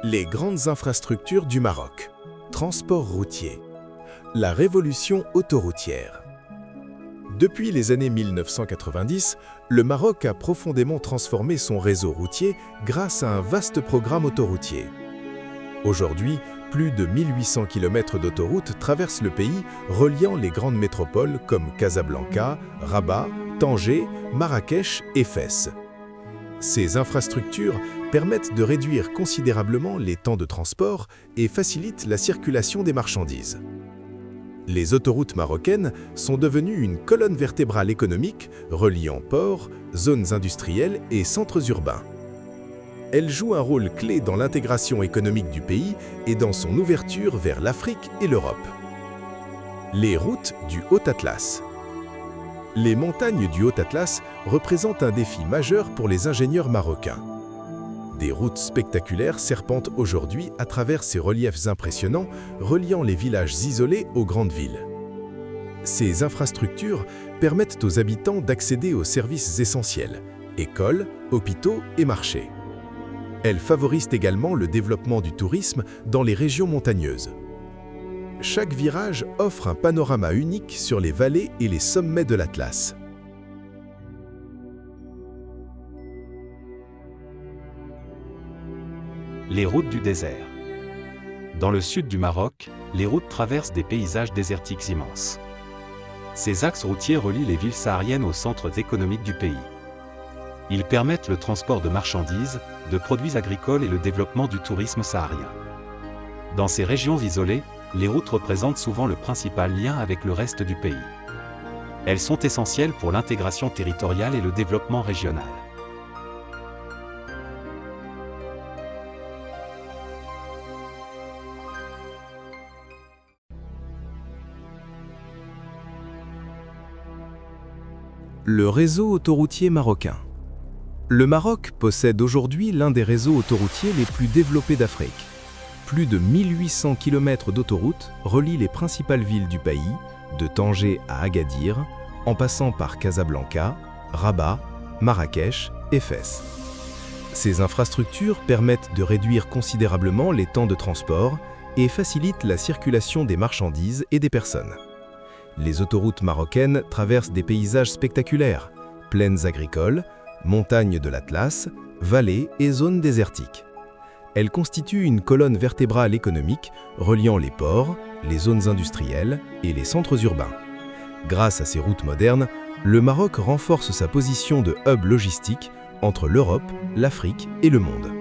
Les grandes infrastructures du Maroc. Transport routier. La révolution autoroutière. Depuis les années 1990, le Maroc a profondément transformé son réseau routier grâce à un vaste programme autoroutier. Aujourd'hui, plus de 1800 km d'autoroutes traversent le pays, reliant les grandes métropoles comme Casablanca, Rabat, Tanger, Marrakech et Fès. Ces infrastructures permettent de réduire considérablement les temps de transport et facilitent la circulation des marchandises. Les autoroutes marocaines sont devenues une colonne vertébrale économique reliant ports, zones industrielles et centres urbains. Elles jouent un rôle clé dans l'intégration économique du pays et dans son ouverture vers l'Afrique et l'Europe. Les routes du Haut-Atlas. Les montagnes du Haut-Atlas représentent un défi majeur pour les ingénieurs marocains. Des routes spectaculaires serpentent aujourd'hui à travers ces reliefs impressionnants, reliant les villages isolés aux grandes villes. Ces infrastructures permettent aux habitants d'accéder aux services essentiels, écoles, hôpitaux et marchés. Elles favorisent également le développement du tourisme dans les régions montagneuses. Chaque virage offre un panorama unique sur les vallées et les sommets de l'Atlas. Les routes du désert. Dans le sud du Maroc, les routes traversent des paysages désertiques immenses. Ces axes routiers relient les villes sahariennes aux centres économiques du pays. Ils permettent le transport de marchandises, de produits agricoles et le développement du tourisme saharien. Dans ces régions isolées, les routes représentent souvent le principal lien avec le reste du pays. Elles sont essentielles pour l'intégration territoriale et le développement régional. Le réseau autoroutier marocain. Le Maroc possède aujourd'hui l'un des réseaux autoroutiers les plus développés d'Afrique. Plus de 1800 km d'autoroutes relient les principales villes du pays, de Tanger à Agadir, en passant par Casablanca, Rabat, Marrakech et Fès. Ces infrastructures permettent de réduire considérablement les temps de transport et facilitent la circulation des marchandises et des personnes. Les autoroutes marocaines traversent des paysages spectaculaires, plaines agricoles, montagnes de l'Atlas, vallées et zones désertiques. Elles constituent une colonne vertébrale économique reliant les ports, les zones industrielles et les centres urbains. Grâce à ces routes modernes, le Maroc renforce sa position de hub logistique entre l'Europe, l'Afrique et le monde.